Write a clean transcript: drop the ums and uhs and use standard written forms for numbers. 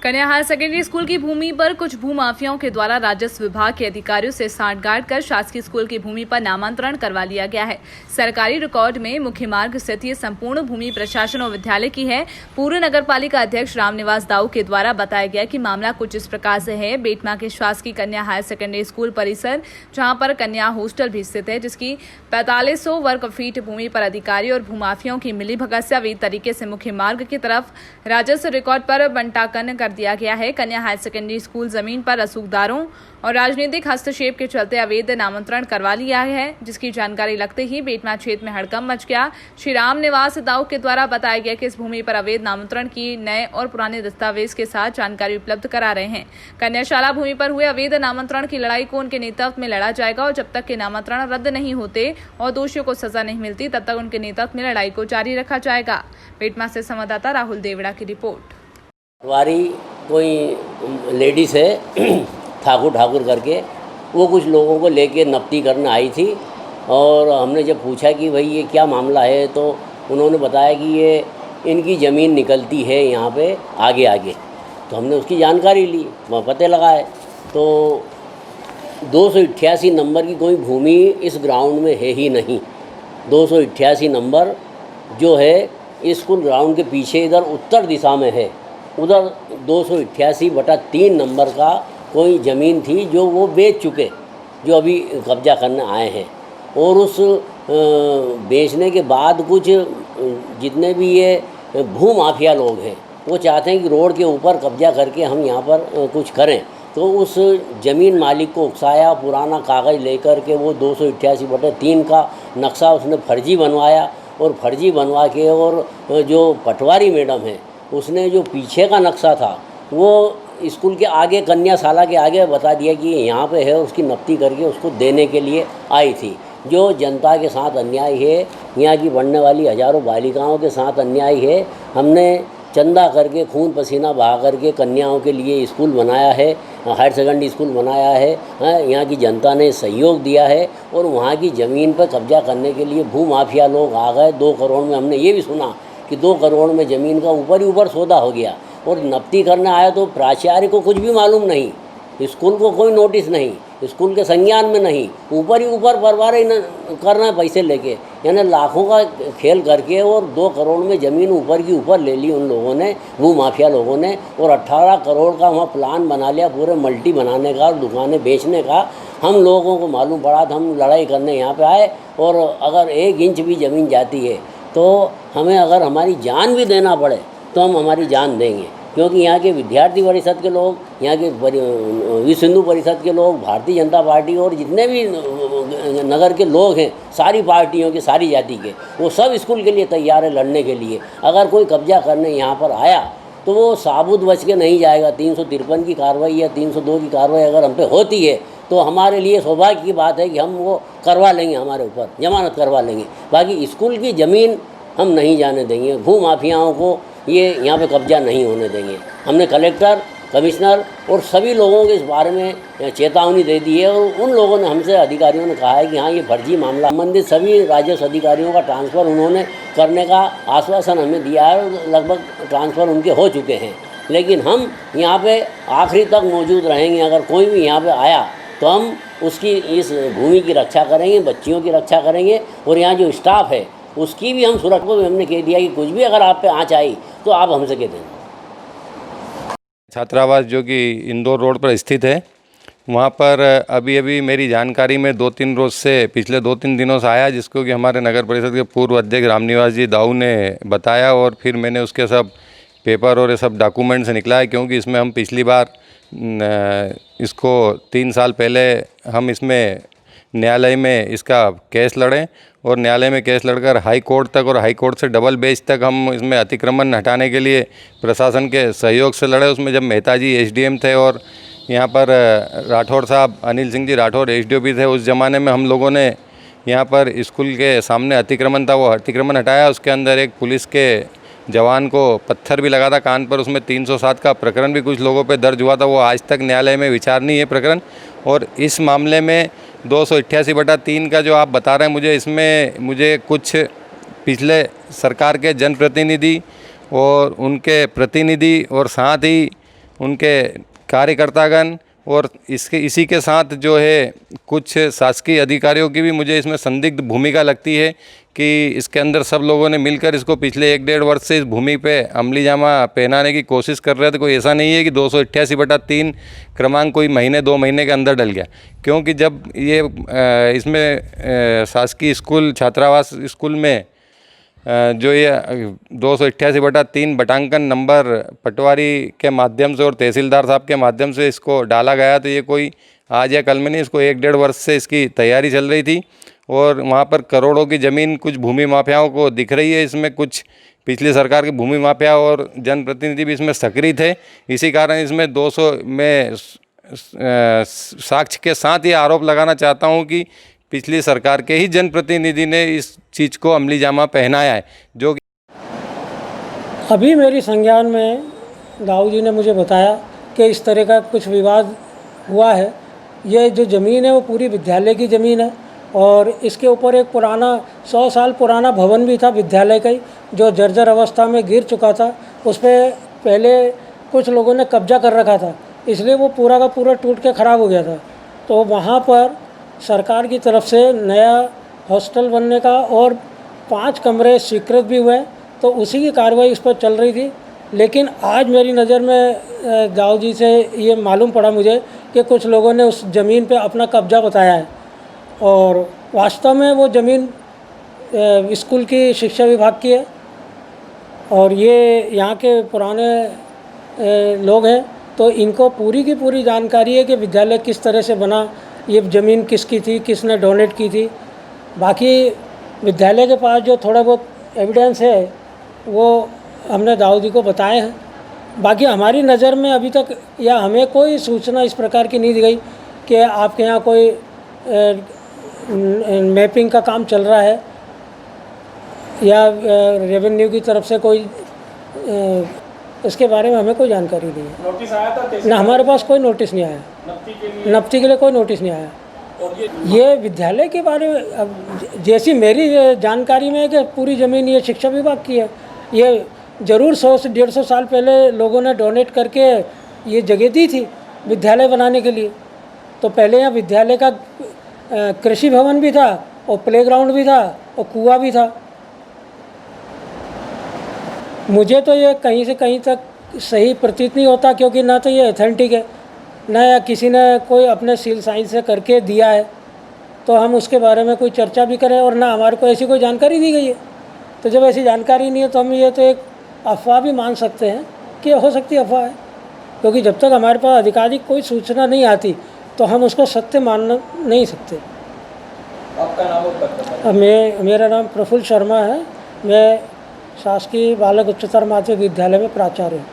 कन्या higher secondary school की भूमि पर कुछ भूमाफियाओं के द्वारा राजस्व विभाग के अधिकारियों से सांठगांठ कर शासकीय स्कूल की भूमि पर नामांतरण करवा लिया गया है। सरकारी रिकॉर्ड में मुख्य मार्ग स्थित ये संपूर्ण भूमि प्रशासन और विद्यालय की है। पूर्व नगरपालिका अध्यक्ष रामनिवास दाऊ के द्वारा बताया गया कि मामला कुछ इस प्रकार से है। बेटमा के शासकीय कन्या हायर सेकेंडरी स्कूल परिसर, जहाँ पर कन्या हॉस्टल भी स्थित है, जिसकी 4500 वर्ग फीट भूमि पर अधिकारी और भूमाफियाओं की मिलीभगत से अवैध तरीके से मुख्य मार्ग की तरफ राजस्व रिकॉर्ड पर बंटाकन कर दिया गया है। कन्या हायर सेकेंडरी स्कूल जमीन पर रसूखदारों और राजनीतिक हस्तक्षेप के चलते अवैध नामांतरण करवा लिया है, जिसकी जानकारी लगते ही बेटमा क्षेत्र में हड़कंप मच गया। श्री रामनिवास दाऊ के द्वारा बताया गया कि इस भूमि पर अवैध नामांतरण की नए और पुराने दस्तावेज के साथ जानकारी उपलब्ध करा रहे हैं। कन्याशाला भूमि पर हुए अवैध नामांतरण की लड़ाई को उनके नेतृत्व में लड़ा जाएगा और जब तक के नामांतरण रद्द नहीं होते और दोषियों को सजा नहीं मिलती, तब तक उनके नेतृत्व में लड़ाई को जारी रखा जाएगा। बेटमा से संवाददाता राहुल देवड़ा की रिपोर्ट। पटवारी कोई लेडीज़ है ठाकुर करके, वो कुछ लोगों को लेके नपती करने आई थी और हमने जब पूछा कि भाई ये क्या मामला है, तो उन्होंने बताया कि ये इनकी ज़मीन निकलती है यहाँ पे आगे। तो हमने उसकी जानकारी ली, वहाँ पते लगाए तो 288 नंबर की कोई भूमि इस ग्राउंड में है ही नहीं। 288 नंबर जो है स्कूल ग्राउंड के पीछे इधर उत्तर दिशा में है, उधर 288/3 नंबर का कोई ज़मीन थी जो वो बेच चुके, जो अभी कब्जा करने आए हैं। और उस बेचने के बाद कुछ जितने भी ये भू माफिया लोग हैं, वो चाहते हैं कि रोड के ऊपर कब्जा करके हम यहाँ पर कुछ करें। तो उस ज़मीन मालिक को उकसाया, पुराना कागज़ लेकर के वो 288/3 का नक्शा उसने फर्जी बनवाया और फर्जी बनवा के, और जो पटवारी मैडम है उसने जो पीछे का नक्शा था वो स्कूल के आगे, कन्याशाला के आगे बता दिया कि यहाँ पे है, उसकी नपती करके उसको देने के लिए आई थी। जो जनता के साथ अन्याय है, यहाँ की बढ़ने वाली हज़ारों बालिकाओं के साथ अन्याय है। हमने चंदा करके, खून पसीना बहा करके कन्याओं के लिए स्कूल बनाया है, हायर सेकेंडरी स्कूल बनाया है। यहाँ की जनता ने सहयोग दिया है और वहाँ की ज़मीन पर कब्जा करने के लिए भू माफिया लोग आ गए। 2 करोड़ में हमने ये भी सुना कि 2 करोड़ में ज़मीन का ऊपर ही ऊपर सौदा हो गया और नपती करने आया तो प्राचार्य को कुछ भी मालूम नहीं, स्कूल को कोई नोटिस नहीं, स्कूल के संज्ञान में नहीं, ऊपर ही ऊपर बर्बाद करना है पैसे लेके, यानी लाखों का खेल करके और 2 करोड़ में ज़मीन ऊपर की ऊपर ले ली उन लोगों ने, वो माफिया लोगों ने, और 18 करोड़ का वहाँ प्लान बना लिया पूरे मल्टी बनाने का और दुकानें बेचने का। हम लोगों को मालूम पड़ा था, हम लड़ाई करने यहाँ पे आए, और अगर 1 इंच भी ज़मीन जाती है तो हमें अगर हमारी जान भी देना पड़े तो हम हमारी जान देंगे, क्योंकि यहाँ के विद्यार्थी परिषद के लोग, यहाँ के विश्व हिंदू परिषद के लोग, भारतीय जनता पार्टी और जितने भी नगर के लोग हैं, सारी पार्टियों के, सारी जाति के, वो सब स्कूल के लिए तैयार है लड़ने के लिए। अगर कोई कब्जा करने यहाँ पर आया तो वो साबुत बच के नहीं जाएगा। 353 की कार्रवाई या 302 की कार्रवाई अगर हम पे होती है तो हमारे लिए सौभाग्य की बात है कि हम वो करवा लेंगे, हमारे ऊपर जमानत करवा लेंगे। बाकी स्कूल की ज़मीन हम नहीं जाने देंगे, भू माफियाओं को ये यहाँ पे कब्जा नहीं होने देंगे। हमने कलेक्टर, कमिश्नर और सभी लोगों के इस बारे में चेतावनी दे दी है, और उन लोगों ने हमसे, अधिकारियों ने कहा है कि हाँ ये फर्जी मामला, संबंधित सभी राजस्व अधिकारियों का ट्रांसफ़र उन्होंने करने का आश्वासन हमें दिया है और लगभग ट्रांसफ़र उनके हो चुके हैं। लेकिन हम यहाँ पे आखिरी तक मौजूद रहेंगे। अगर कोई भी यहाँ पे आया तो हम उसकी, इस भूमि की रक्षा करेंगे, बच्चियों की रक्षा करेंगे, और यहाँ जो स्टाफ है उसकी भी हम सुरक्षा को भी हमने कह दिया कि कुछ भी अगर आप पे आँच आई तो आप हमसे कह दें। छात्रावास जो कि इंदौर रोड पर स्थित है, वहाँ पर अभी मेरी जानकारी में 2-3 रोज़ से, पिछले 2-3 दिनों से आया, जिसको कि हमारे नगर परिषद के पूर्व अध्यक्ष रामनिवास जी दाऊ ने बताया, और फिर मैंने उसके सब पेपर और ये सब डॉक्यूमेंट्स निकला है, क्योंकि इसमें हम पिछली बार इसको 3 साल पहले हम इसमें न्यायालय में इसका केस लड़े, और न्यायालय में केस लड़कर हाई कोर्ट तक, और हाई कोर्ट से डबल बेंच तक हम इसमें अतिक्रमण हटाने के लिए प्रशासन के सहयोग से लड़े। उसमें जब मेहता जी एसडीएम थे और यहाँ पर राठौर साहब, अनिल सिंह जी राठौर एसडीओ भी थे, उस ज़माने में हम लोगों ने यहाँ पर स्कूल के सामने अतिक्रमण था, वो अतिक्रमण हटाया। उसके अंदर एक पुलिस के जवान को पत्थर भी लगा था कान पर, उसमें 307 का प्रकरण भी कुछ लोगों पे दर्ज हुआ था, वो आज तक न्यायालय में विचार नहीं है प्रकरण। और इस मामले में 288/3 का जो आप बता रहे हैं, मुझे इसमें कुछ पिछले सरकार के जनप्रतिनिधि और उनके प्रतिनिधि और साथ ही उनके कार्यकर्तागण और इसी के साथ जो है कुछ शासकीय अधिकारियों की भी मुझे इसमें संदिग्ध भूमिका लगती है कि इसके अंदर सब लोगों ने मिलकर इसको पिछले 1-1.5 वर्ष से इस भूमि पे अमली जामा पहनाने की कोशिश कर रहे थे। कोई ऐसा नहीं है कि 288/3 क्रमांक कोई महीने 2 महीने के अंदर डल गया, क्योंकि जब ये इसमें शासकीय स्कूल छात्रावास स्कूल में जो ये 288/3 बटांकन नंबर पटवारी के माध्यम से और तहसीलदार साहब के माध्यम से इसको डाला गया, तो ये कोई आज या कल में नहीं, इसको 1-1.5 वर्ष से इसकी तैयारी चल रही थी। और वहाँ पर करोड़ों की ज़मीन कुछ भूमि माफियाओं को दिख रही है। इसमें कुछ पिछली सरकार के भूमि माफिया और जनप्रतिनिधि भी इसमें सक्रिय थे। इसी कारण इसमें 200 में साक्ष्य के साथ ये आरोप लगाना चाहता हूँ कि पिछली सरकार के ही जनप्रतिनिधि ने इस चीज़ को अमली जामा पहनाया है। जो अभी मेरी संज्ञान में दाऊ जी ने मुझे बताया कि इस तरह का कुछ विवाद हुआ है। ये जो ज़मीन है वो पूरी विद्यालय की ज़मीन है और इसके ऊपर एक पुराना 100 साल पुराना भवन भी था विद्यालय का ही, जो जर्जर अवस्था में गिर चुका था। उस पर पहले कुछ लोगों ने कब्जा कर रखा था, इसलिए वो पूरा का पूरा टूट के ख़राब हो गया था। तो वहाँ पर सरकार की तरफ से नया हॉस्टल बनने का और 5 कमरे स्वीकृत भी हुए, तो उसी की कार्रवाई इस पर चल रही थी। लेकिन आज मेरी नज़र में दाऊ जी से ये मालूम पड़ा मुझे कि कुछ लोगों ने उस ज़मीन पे अपना कब्जा बताया है और वास्तव में वो ज़मीन स्कूल की शिक्षा विभाग की है और ये यहाँ के पुराने लोग हैं, तो इनको पूरी की पूरी जानकारी है कि विद्यालय किस तरह से बना, ये ज़मीन किसकी थी, किसने डोनेट की थी। बाकी विद्यालय के पास जो थोड़ा बहुत एविडेंस है वो हमने दाऊ जी को बताए हैं। बाकी हमारी नज़र में अभी तक या हमें कोई सूचना इस प्रकार की नहीं दी गई कि आपके यहाँ कोई मैपिंग का काम चल रहा है या रेवेन्यू की तरफ से कोई इसके बारे में हमें कोई जानकारी नहीं है। नोटिस आया था ना, हमारे पास कोई नोटिस नहीं आया, नफ्ती के लिए कोई नोटिस नहीं आया। ये विद्यालय के बारे में अब जैसी मेरी जानकारी में है कि पूरी ज़मीन ये शिक्षा विभाग की है। ये ज़रूर 100 से 150 साल पहले लोगों ने डोनेट करके ये जगह दी थी विद्यालय बनाने के लिए। तो पहले यहाँ विद्यालय का कृषि भवन भी था और प्लेग्राउंड भी था और कुआं भी था। मुझे तो ये कहीं से कहीं तक सही प्रतीत नहीं होता, क्योंकि ना तो ये ऑथेंटिक है, ना या किसी ने कोई अपने सील साइन से करके दिया है, तो हम उसके बारे में कोई चर्चा भी करें, और ना हमारे को ऐसी कोई जानकारी दी गई है। तो जब ऐसी जानकारी नहीं है तो हम ये तो एक अफवाह भी मान सकते हैं कि हो सकती है अफवाह है, क्योंकि जब तक हमारे पास आधिकारिक कोई सूचना नहीं आती तो हम उसको सत्य मान नहीं सकते। आपका नाम और पद? मेरा नाम प्रफुल्ल शर्मा है। मैं शासकीय बालक उच्चतर माध्यमिक विद्यालय में प्राचार्य हूँ।